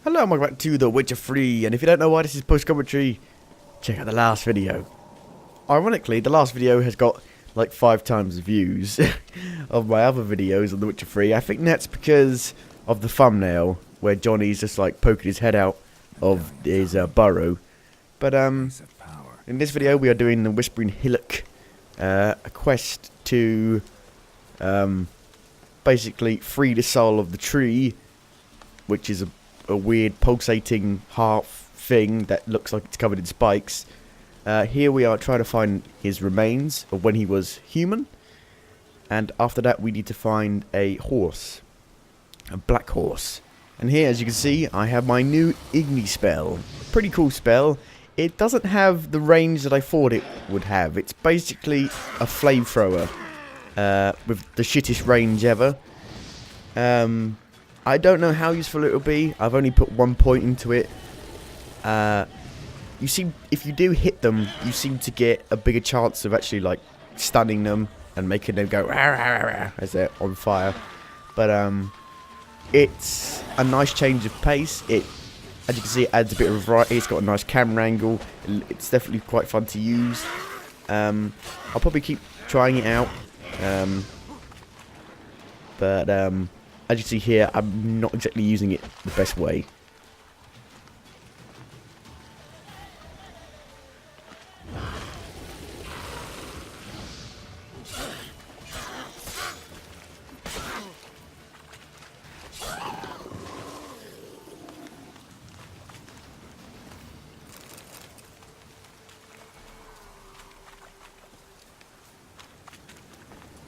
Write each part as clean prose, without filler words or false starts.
Hello and welcome back to The Witcher 3, and if you don't know why this is post-commentary, check out the last video. Ironically, the last video has got like 5 times the views of my other videos on The Witcher 3. I think that's because of the thumbnail, where Johnny's just like poking his head out of his burrow. But in this video we are doing the Whispering Hillock, a quest to basically free the soul of the tree, which is a weird pulsating heart thing that looks like it's covered in spikes. Here we are trying to find his remains of when he was human, and after that we need to find a horse, a black horse. And here, as you can see, I have my new Igni spell. Pretty cool spell. It doesn't have the range that I thought it would have. It's basically a flamethrower with the shittest range ever. I don't know how useful it will be. I've only put 1 point into it. You seem, if you do hit them, you seem to get a bigger chance of actually like stunning them and making them go rah, rah, rah, rah, as they're on fire. But it's a nice change of pace. It, as you can see, it adds a bit of variety. It's got a nice camera angle. It's definitely quite fun to use. I'll probably keep trying it out. But as you see here, I'm not exactly using it the best way.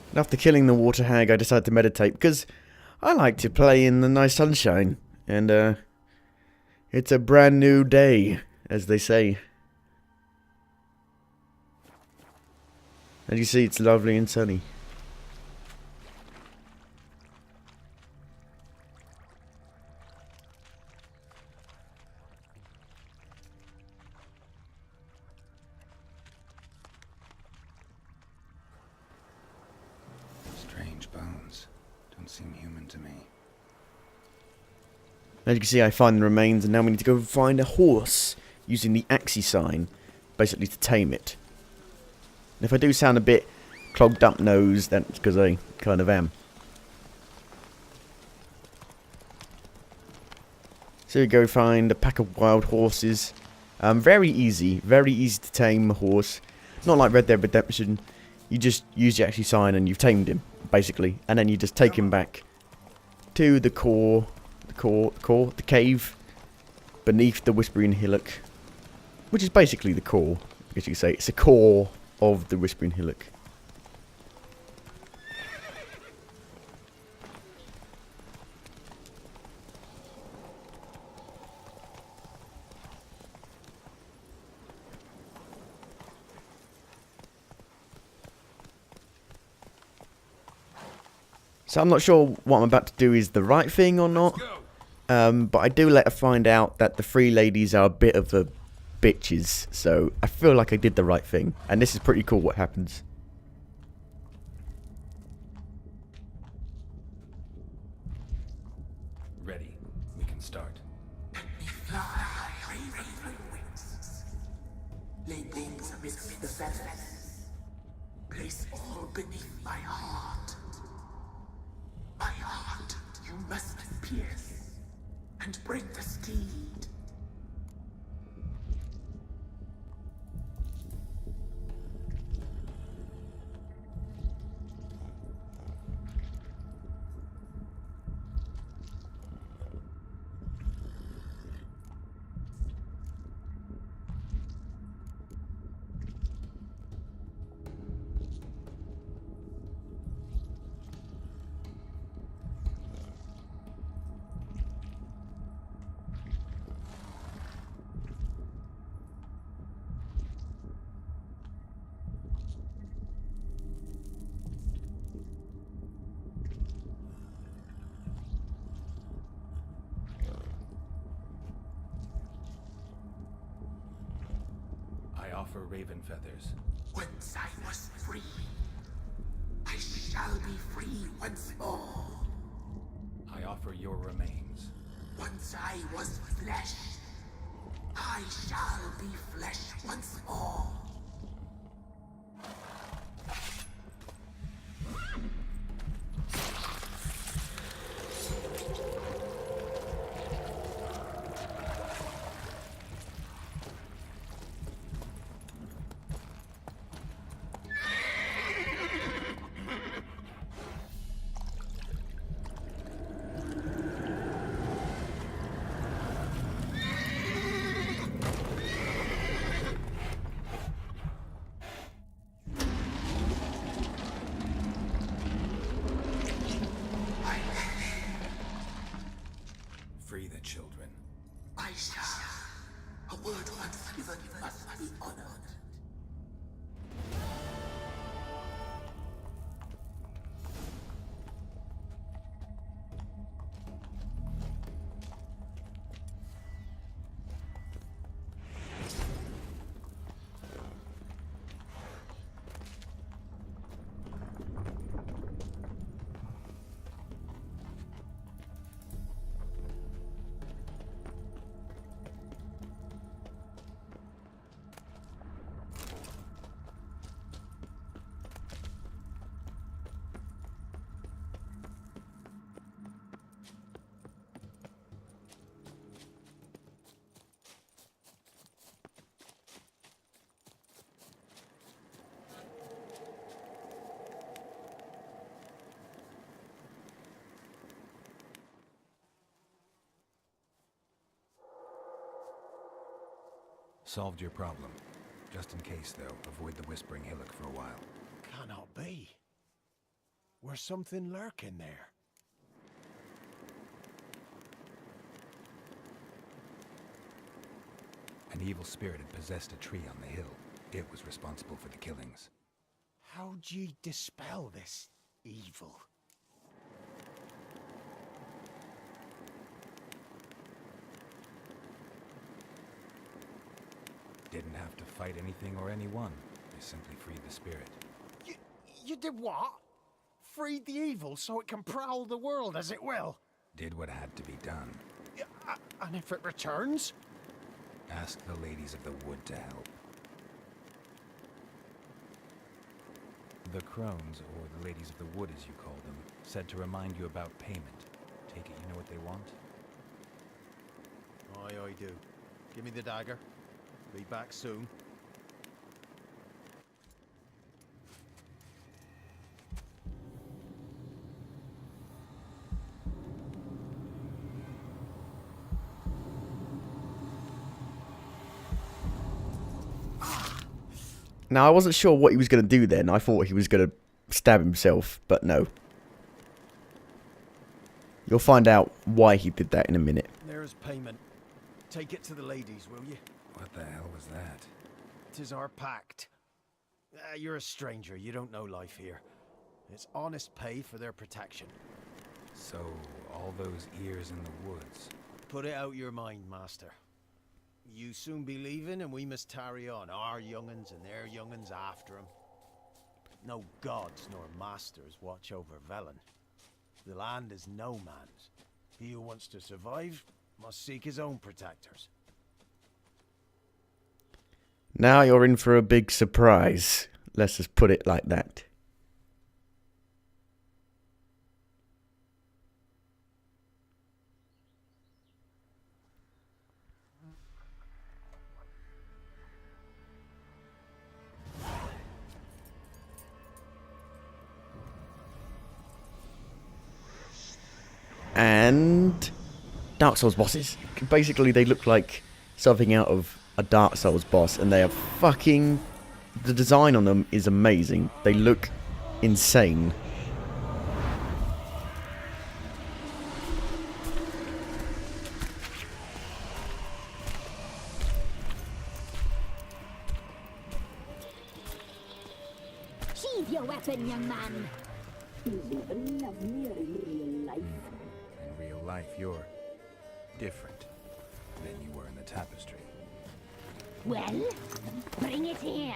And after killing the water hag, I decided to meditate because I like to play in the nice sunshine, and it's a brand new day, as they say. As you see, it's lovely and sunny. Strange bones. Don't seem human to me. As you can see, I find the remains, and now we need to go find a horse using the Axie sign, basically to tame it. And if I do sound a bit clogged up nose, that's because I kind of am. So we go find a pack of wild horses. Very easy to tame a horse. Not like Red Dead Redemption. You just use the Axie sign and you've tamed him, basically, and then you just take him back to the cave beneath the Whispering Hillock, which is basically the core. I guess you could say it's the core of the Whispering Hillock. So I'm not sure what I'm about to do is the right thing or not. But I do let her find out that the 3 ladies are a bit of the bitches, so I feel like I did the right thing. And this is pretty cool what happens. Ready. We can start. Let me fly, raven wings. Lay things amidst the feathers. Place all beneath my heart. My heart you must pierce, and break the steed. I offer raven feathers. Once I was free, I shall be free once more. I offer your remains. Once I was flesh, I shall be flesh once more. Free the children. I shall. A word once given must be honored. Solved your problem. Just in case, though, avoid the Whispering Hillock for a while. Cannot be. Where's something lurking there? An evil spirit had possessed a tree on the hill. It was responsible for the killings. How'd ye dispel this evil? Didn't have to fight anything or anyone. They simply freed the spirit. You did what? Freed the evil so it can prowl the world as it will? Did what had to be done. And if it returns? Ask the ladies of the wood to help. The crones, or the ladies of the wood as you call them, said to remind you about payment. Take it you know what they want? Aye, I do. Give me the dagger. Be back soon. Now, I wasn't sure what he was going to do then. I thought he was going to stab himself, but no. You'll find out why he did that in a minute. There's payment. Take it to the ladies, will you? What the hell was that? 'Tis our pact. You're a stranger. You don't know life here. It's honest pay for their protection. So, all those ears in the woods. Put it out your mind, master. You soon be leaving, and we must tarry on, our young'uns and their young'uns after 'em. No gods nor masters watch over Velen. The land is no man's. He who wants to survive must seek his own protectors. Now you're in for a big surprise. Let's just put it like that. And Dark Souls bosses. Basically, they look like something out of a Dark Souls boss, and they are fucking... The design on them is amazing. They look insane. Sheathe your weapon, young man. In real life, you're different than you were in the tapestry. Well, bring it here.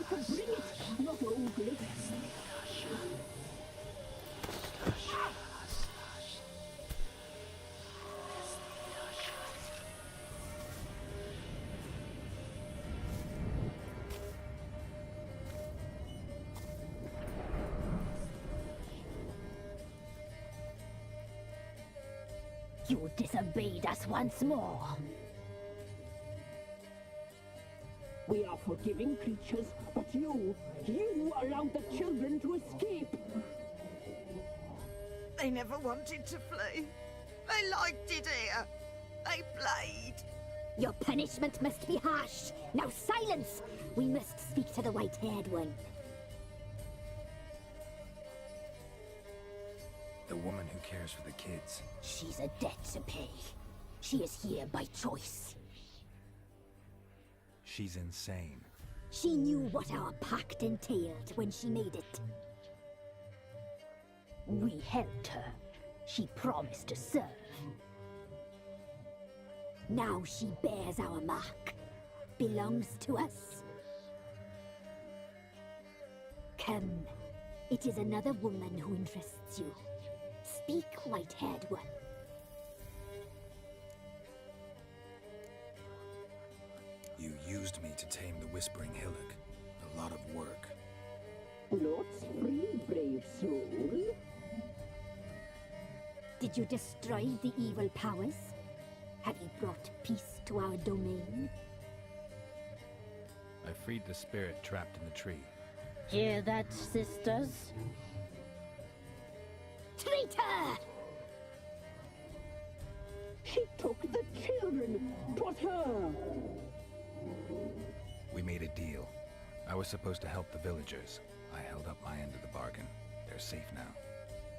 bring it, not ugly. You disobeyed us once more. We are forgiving creatures, but you allowed the children to escape. They never wanted to flee. They liked it here. They played. Your punishment must be harsh. Now silence! We must speak to the white-haired one. The woman who cares for the kids. She's a debt to pay. She is here by choice. She's insane. She knew what our pact entailed when she made it. We helped her. She promised to serve. Now she bears our mark. Belongs to us. Come. It is another woman who interests you. Speak, white-haired one. You used me to tame the Whispering Hillock. A lot of work. Lots free, brave soul. Did you destroy the evil powers? Have you brought peace to our domain? I freed the spirit trapped in the tree. Hear that, sisters? Traitor! She took the children. 'Twas her. We made a deal. I was supposed to help the villagers. I held up my end of the bargain. They're safe now.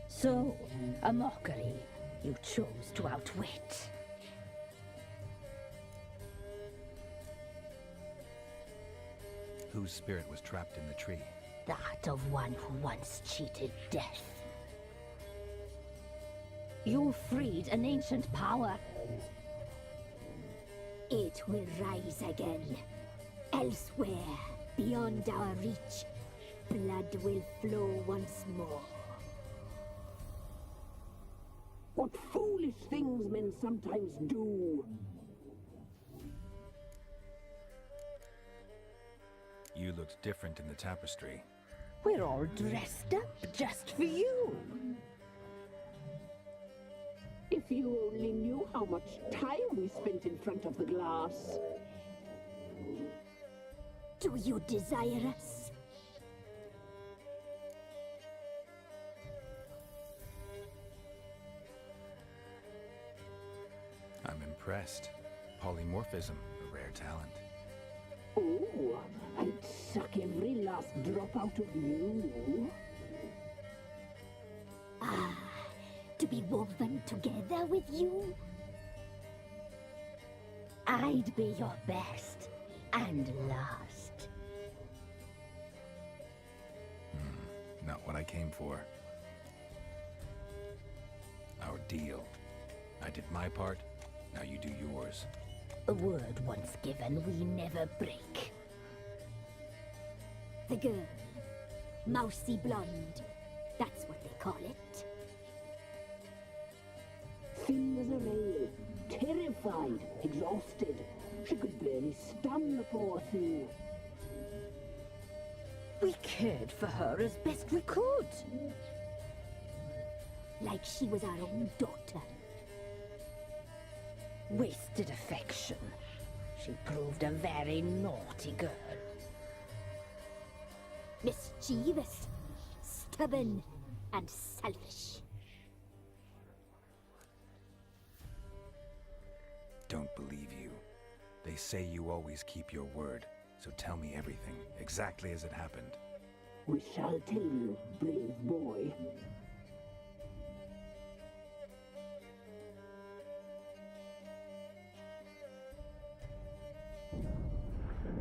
So, a mockery you chose to outwit. Whose spirit was trapped in the tree? That of one who once cheated death. You freed an ancient power. It will rise again. Elsewhere, beyond our reach, blood will flow once more. What foolish things men sometimes do. You looked different in the tapestry. We're all dressed up just for you. If you only knew how much time we spent in front of the glass. Do you desire us? I'm impressed. Polymorphism, a rare talent. Oh, I'd suck every last drop out of you. To be woven together with you? I'd be your best and last. Not what I came for. Our deal. I did my part, now you do yours. A word once given, we never break. The girl. Mousy blonde. That's what they call it. Thin as a rail, terrified, exhausted. She could barely stand the poor thing. We cared for her as best we could. Like she was our own daughter. Wasted affection. She proved a very naughty girl. Mischievous, stubborn, and selfish. Don't believe you. They say you always keep your word, so tell me everything, exactly as it happened. We shall tell you, brave boy.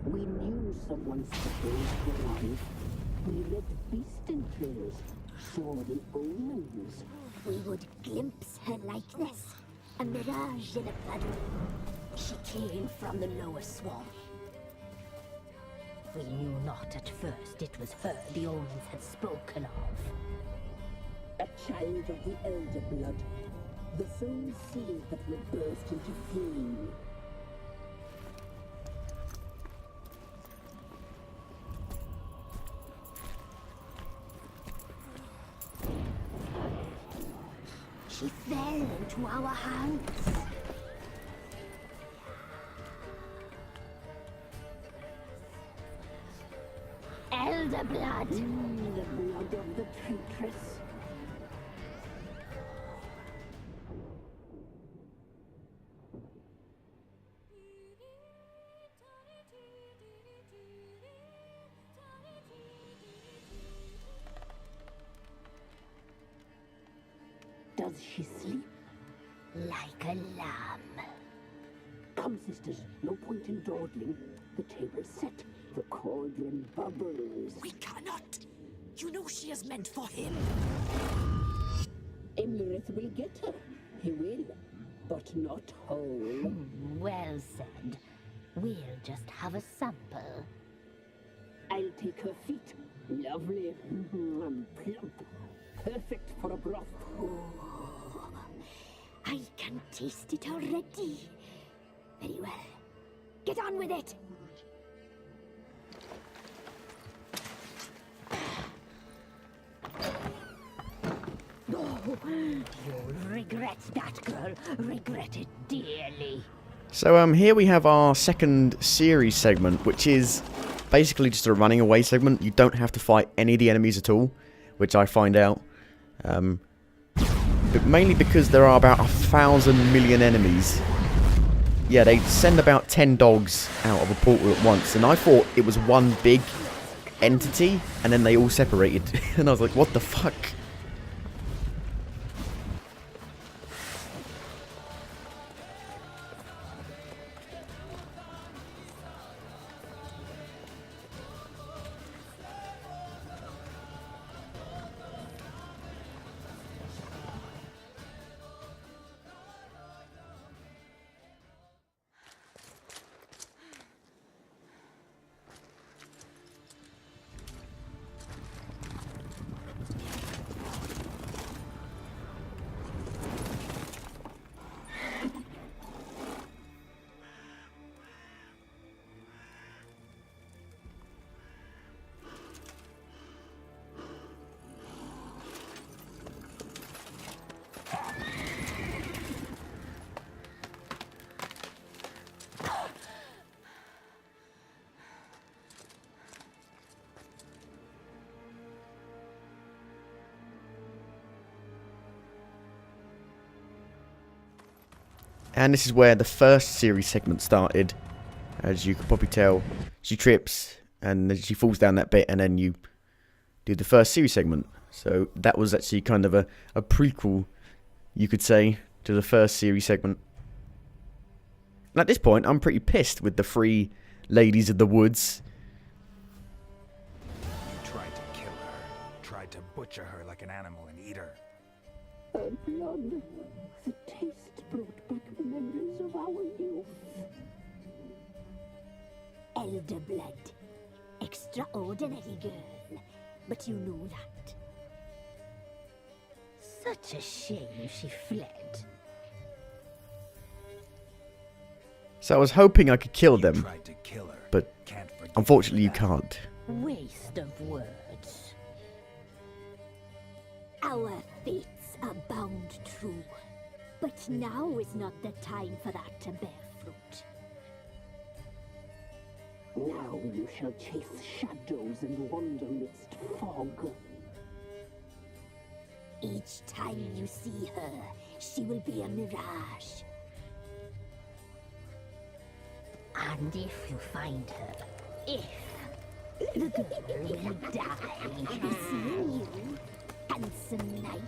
We knew someone special was alive. We read beast entrails, saw the omens. We would glimpse her likeness, a mirage in a puddle. She came from the lower swamp. We knew not at first it was her the omens had spoken of. A child of the elder blood. The soul seed that will burst into flame. She fell into our hands. Elder blood. The blood of the traitress. Does she sleep? Like a lamb. Come, sisters, no point in dawdling. The table's set, the cauldron bubbles. We cannot. You know she is meant for him. Emirith will get her. He will, but not whole. Well said. We'll just have a sample. I'll take her feet. Lovely. Plump. Perfect for a broth. I can taste it already. Very well. Get on with it. Oh, you'll regret that, girl. Regret it dearly. So here we have our second series segment, which is basically just a running away segment. You don't have to fight any of the enemies at all, which I find out. But mainly because there are about 1,000 million enemies. Yeah, they send about 10 dogs out of a portal at once, and I thought it was one big entity, and then they all separated. And I was like, what the fuck? And this is where the first series segment started. As you could probably tell, she trips and then she falls down that bit, and then you do the first series segment. So that was actually kind of a prequel, you could say, to the first series segment. And at this point, I'm pretty pissed with the three ladies of the woods. You tried to kill her, tried to butcher her like an animal and eat her. Her blood. The taste brought back the memories of our youth. Elder blood. Extraordinary girl. But you know that. Such a shame she fled. So I was hoping I could kill You them, tried to kill her. but Can't forgive unfortunately you for that. can't. Waste of words. Our fates are bound true. But now is not the time for that to bear fruit. Now you shall chase shadows and wander midst fog. Each time you see her, she will be a mirage. And if you find her, the girl will die. I'll be seeing you, handsome knight.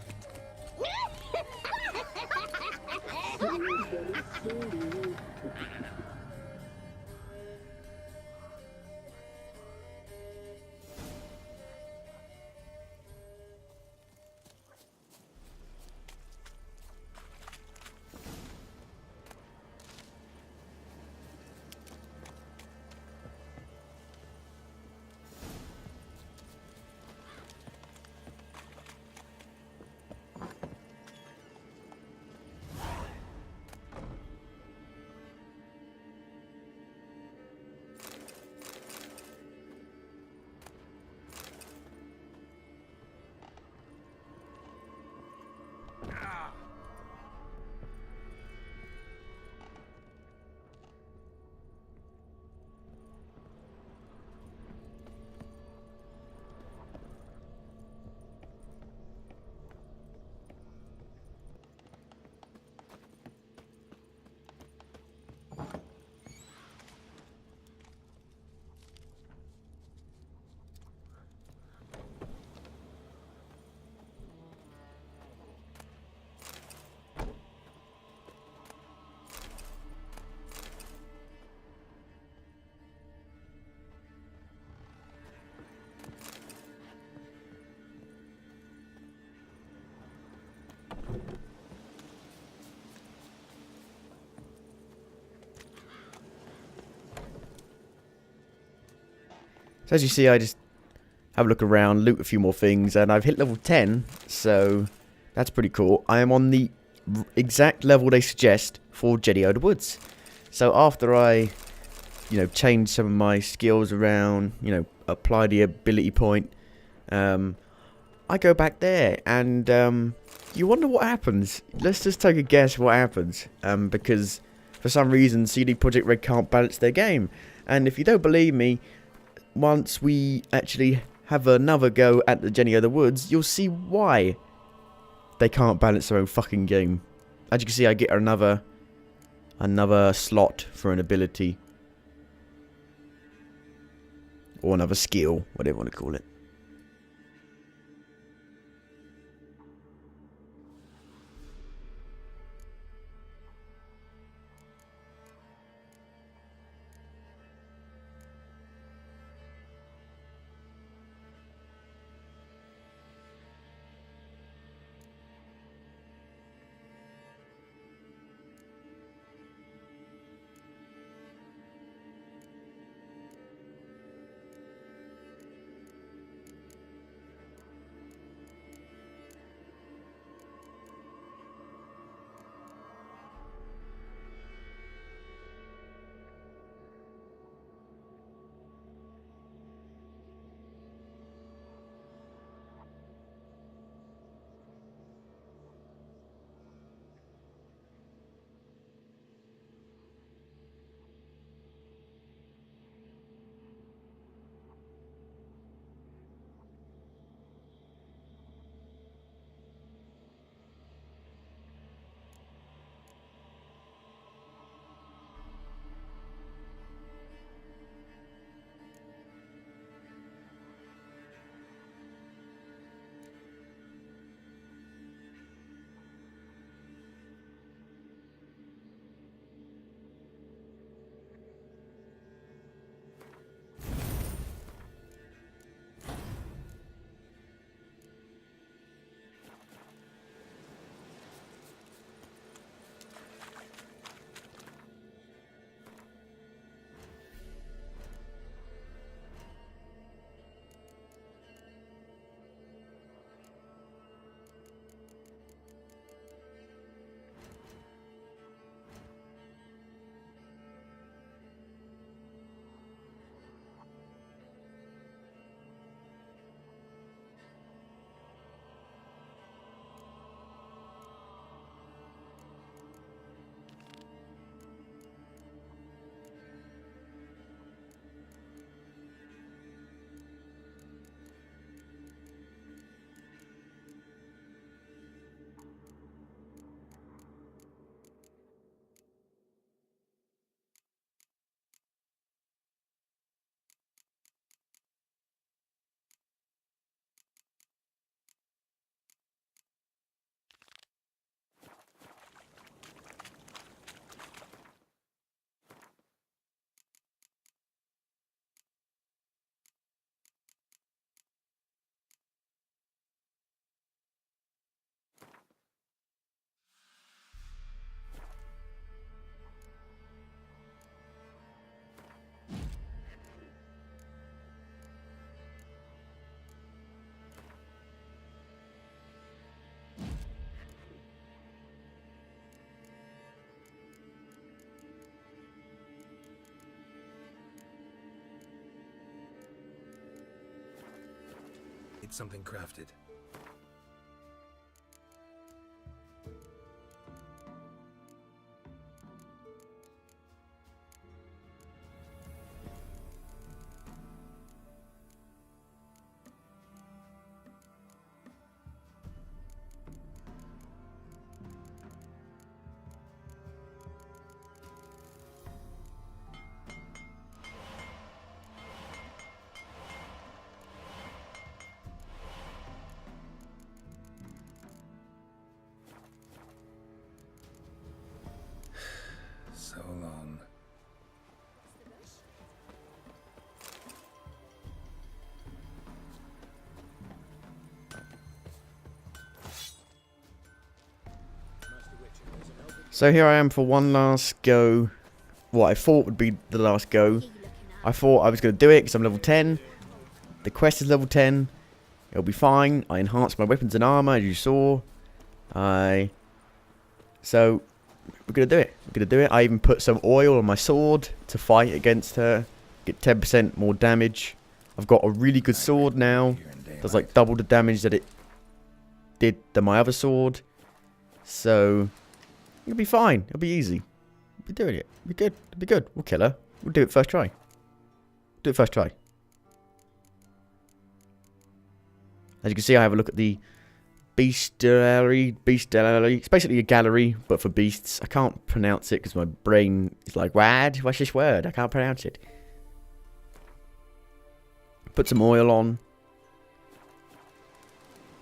So as you see, I just have a look around, loot a few more things, and I've hit level 10, so that's pretty cool. I am on the exact level they suggest for Jedi of the Woods. So after I, change some of my skills around, apply the ability point, I go back there, and you wonder what happens. Let's just take a guess what happens, because for some reason CD Projekt Red can't balance their game. And if you don't believe me, once we actually have another go at the Jedi of the Woods, you'll see why they can't balance their own fucking game. As you can see, I get another slot for an ability. Or another skill, whatever you want to call it. It's something crafted. So long. So here I am for one last go. What I thought would be the last go. I thought I was going to do it because I'm level 10. The quest is level 10. It'll be fine. I enhanced my weapons and armor, as you saw. So, we're going to do it. We're going to do it. I even put some oil on my sword to fight against her. Get 10% more damage. I've got a really good sword now. Does like double the damage that it did than my other sword. So, it'll be fine. It'll be easy. We'll be doing it. It'll be good. It'll be good. We'll kill her. We'll do it first try. Do it first try. As you can see, I have a look at the bestiary. It's basically a gallery, but for beasts. I can't pronounce it because my brain is like, what's this word? I can't pronounce it. Put some oil on.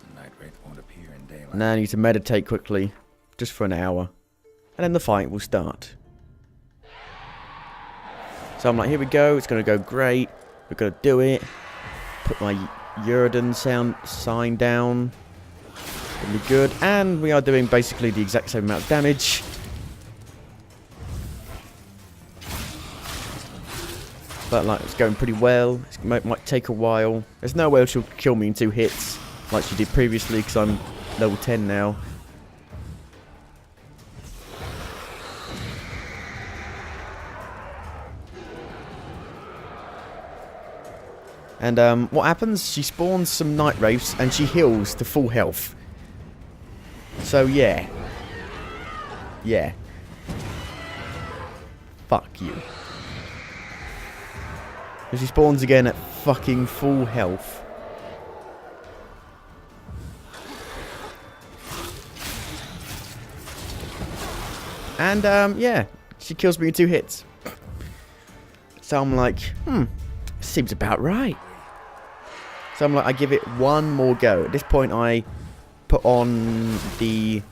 The night wraith won't appear in daylight. Now I need to meditate quickly, just for an hour. And then the fight will start. So I'm like, here we go. It's going to go great. We're going to do it. Put my Uridan sign down. It'll be good. And we are doing basically the exact same amount of damage. But like, it's going pretty well. It might take a while. There's no way she'll kill me in 2 hits like she did previously because I'm level 10 now. And what happens? She spawns some night wraiths and she heals to full health. So yeah. Yeah. Fuck you. She spawns again at fucking full health. And yeah. She kills me in 2 hits. So I'm like, seems about right. So I'm like, I give it one more go. At this point, I put on the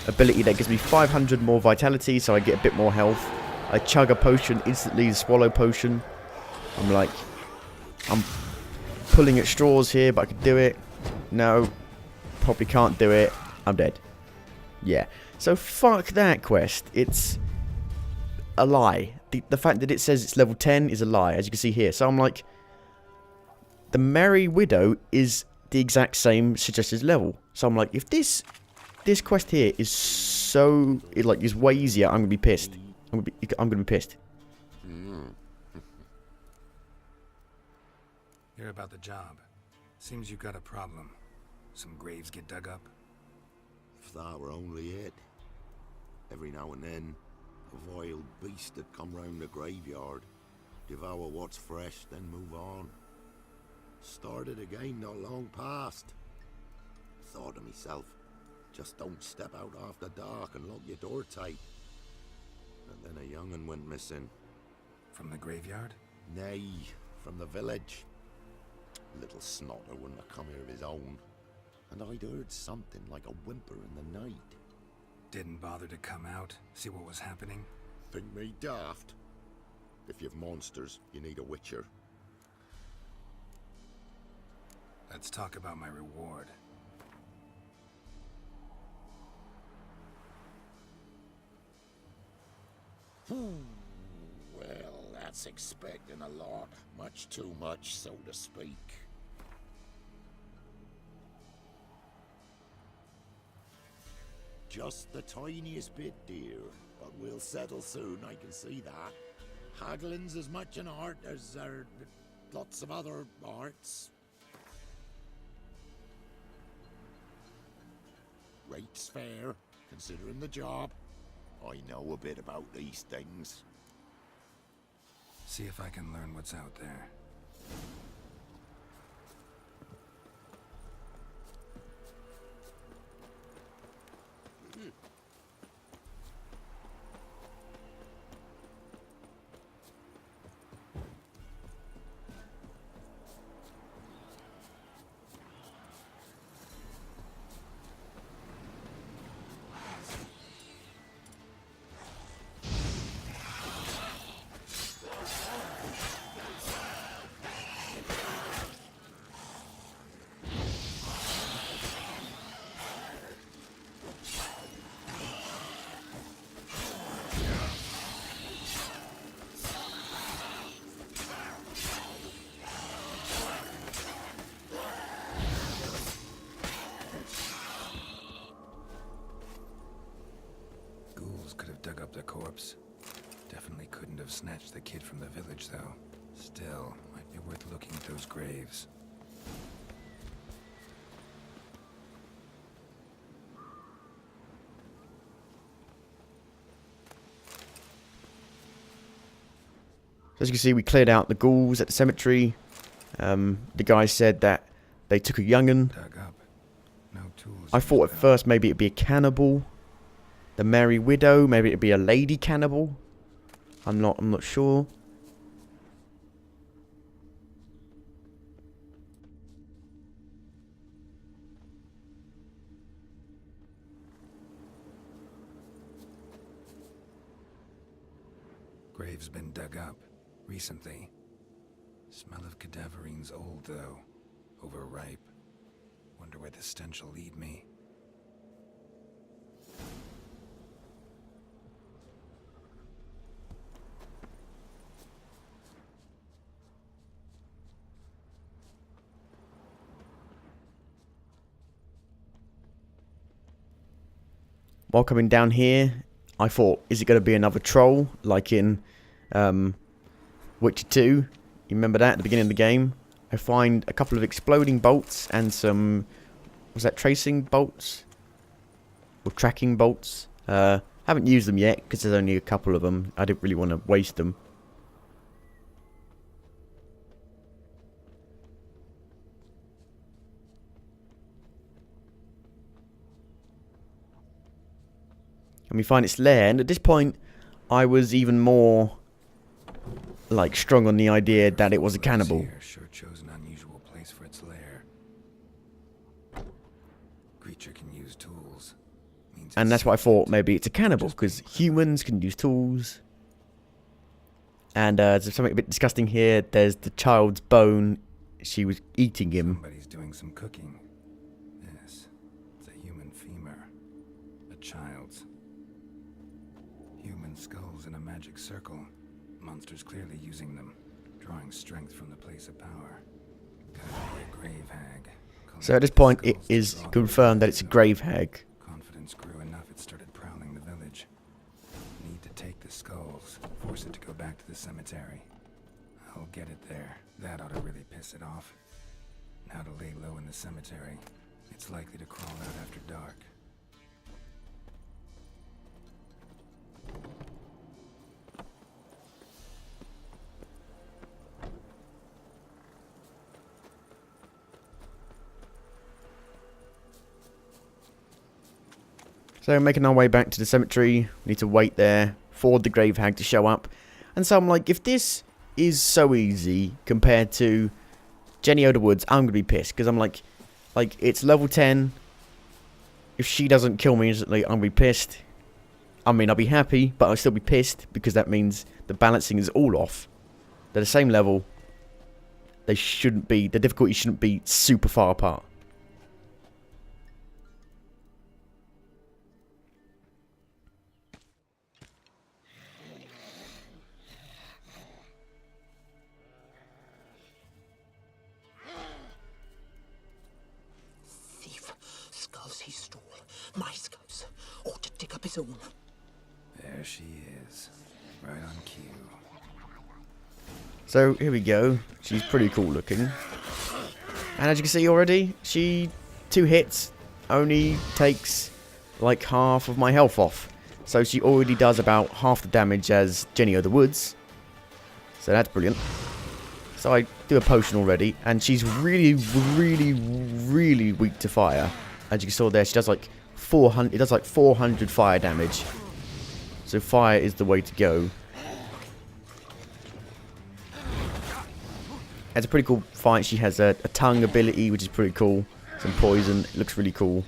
ability that gives me 500 more vitality, so I get a bit more health. I chug a potion instantly, the swallow potion. I'm like, I'm pulling at straws here, but I could do it. No, probably can't do it. I'm dead. Yeah. So fuck that quest. It's a lie. The fact that it says it's level 10 is a lie, as you can see here. So I'm like, the Merry Widow is the exact same suggested level. So I'm like, if this quest here is so, is way easier, I'm gonna be pissed. I'm gonna be pissed. Hear about the job. Seems you got a problem. Some graves get dug up. If that were only it. Every now and then, a vile beast that come round the graveyard, devour what's fresh, then move on. Started again not long past. Thought to myself, just don't step out after dark and lock your door tight. And then a young'un went missing. From the graveyard? Nay, from the village. Little snotter wouldn't have come here of his own. And I'd heard something like a whimper in the night. Didn't bother to come out, see what was happening? Think me daft? If you've monsters, you need a witcher. Let's talk about my reward. Well, that's expecting a lot. Much too much, so to speak. Just the tiniest bit, dear. But we'll settle soon, I can see that. Haggling's as much an art as there are lots of other arts. Rate's fair, considering the job. I know a bit about these things. See if I can learn what's out there. match the kid from the village, though. Still, might be worth looking at those graves. As you can see, we cleared out the ghouls at the cemetery. The guy said that they took a young'un. Dug up. No tools. I thought at first maybe it'd be a cannibal. The Merry Widow, maybe it'd be a lady cannibal. I'm not sure. Grave's been dug up recently. Smell of cadaverine's old, though. Overripe. Wonder where the stench will lead me. While coming down here, I thought, is it going to be another troll, like in Witcher 2? You remember that at the beginning of the game? I find a couple of exploding bolts and some, was that tracing bolts? Or tracking bolts? Haven't used them yet, because there's only a couple of them. I didn't really want to waste them. And we find its lair, and at this point I was even more like strong on the idea that it was a cannibal. Here sure chose an unusual place for its lair. Creature can use tools. And that's why I thought maybe it's a cannibal, because humans can use tools. And there's something a bit disgusting here. There's the child's bone. She was eating him. Somebody's doing some cooking. Yes, it's a human femur. A child's. Human skulls in a magic circle. Monsters clearly using them, drawing strength from the place of power. Gotta be a grave hag. So at this point, it is confirmed that it's a grave hag. Confidence grew enough, it started prowling the village. Need to take the skulls, force it to go back to the cemetery. I'll get it there. That ought to really piss it off. Now to lay low in the cemetery. It's likely to crawl out after dark. So making our way back to the cemetery, we need to wait there for the grave hag to show up. And so I'm like, if this is so easy compared to Jenny Woods, I'm going to be pissed. Because I'm like, it's level 10. If she doesn't kill me instantly, I'm going to be pissed. I mean, I'll be happy, but I'll still be pissed. Because that means the balancing is all off. They're the same level. They shouldn't be, the difficulty shouldn't be super far apart. He stole my skulls, ought to dig up his own. There she is, right on cue. So here we go. She's pretty cool looking, and as you can see already, she 2 hits only takes like half of my health off. So she already does about half the damage as Jenny of the Woods. So that's brilliant. So I do a potion already, and she's really weak to fire. As you saw there, she does like 400. It does like 400 fire damage. So fire is the way to go. It's a pretty cool fight. She has a tongue ability, which is pretty cool. Some poison. It looks really cool.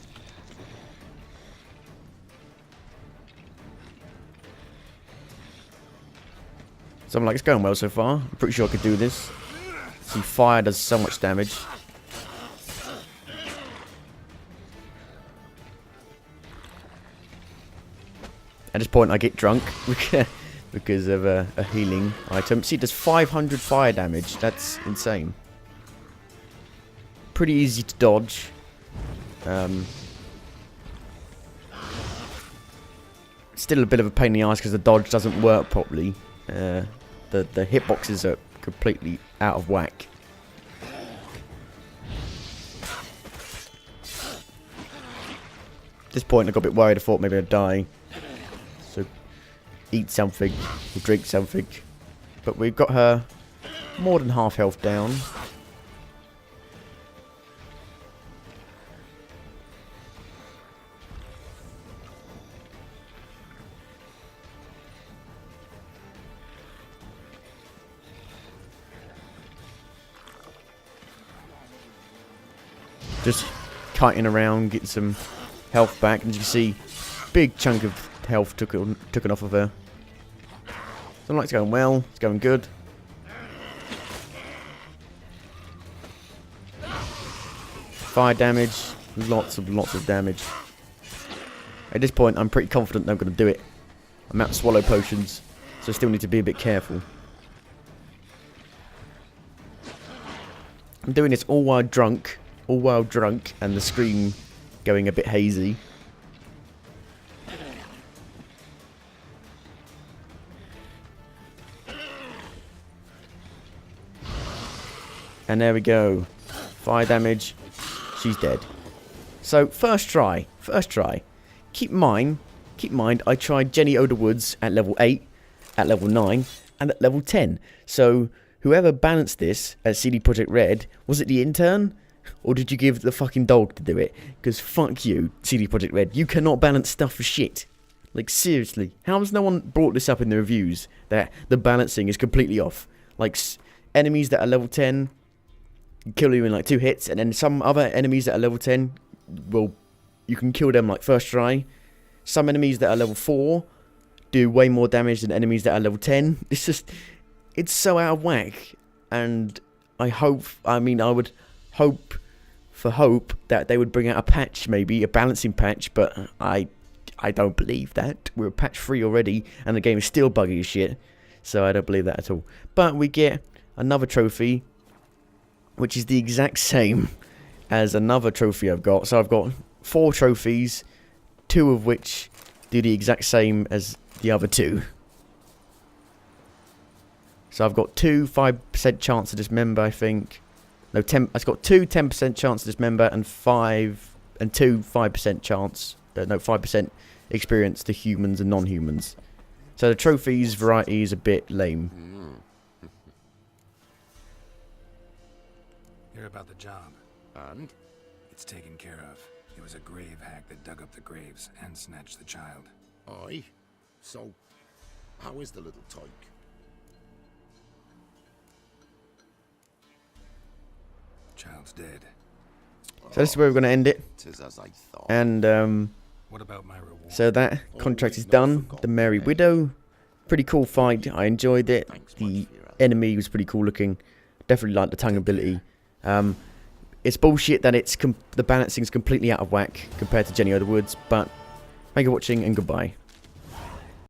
So I'm like, it's going well so far. I'm pretty sure I could do this. See, fire does so much damage. At this point, I get drunk because of a healing item. See, it does 500 fire damage. That's insane. Pretty easy to dodge. Still a bit of a pain in the ass because the dodge doesn't work properly. The hitboxes are completely out of whack. At this point I got a bit worried. I thought maybe I'd die. So eat something or drink something. But we've got her more than half health down. Just kiting around, getting some health back, and as you see, big chunk of health taken off of her. So like it's going well, it's going good. Fire damage, lots of damage. At this point, I'm pretty confident I'm going to do it. I'm out of swallow potions, so I still need to be a bit careful. I'm doing this all while drunk, and the screen going a bit hazy. And there we go. Fire damage. She's dead. So first try. Keep in mind, I tried Jenny Oderwood's at level 8, at level 9, and at level 10. So whoever balanced this at CD Projekt Red, was it the intern? Or did you give the fucking dog to do it? Because fuck you, CD Projekt Red. You cannot balance stuff for shit. Like, seriously. How has no one brought this up in the reviews? That the balancing is completely off. Like, enemies that are level 10 kill you in like 2 hits. And then some other enemies that are level 10, well, you can kill them like first try. Some enemies that are level 4 do way more damage than enemies that are level 10. It's just, it's so out of whack. And I would hope that they would bring out a patch, maybe a balancing patch, but I don't believe that. We're patch 3 already and the game is still buggy as shit, so I don't believe that at all. But we get another trophy which is the exact same as another trophy I've got. So I've got 4 trophies, 2 of which do the exact same as the other 2. So I've got 2 5% chance to dismember, I think. No, 10. I've got 2 10% chance to dismember and 2 5% chance. No, 5% experience to humans and non-humans. So the trophies variety is a bit lame. Hear about the job? And? It's taken care of. It was a grave hack that dug up the graves and snatched the child. Aye. So, how is the little tyke? Child's dead. So this is where we're going to end it. 'Tis as I thought. And What about my reward? so that contract is done. The Merry Widow, pretty cool fight. I enjoyed it. The enemy was pretty cool looking. Definitely liked the tongue ability. It's bullshit that the balancing is completely out of whack compared to Jenny Oderwood's. But thank you for watching and goodbye.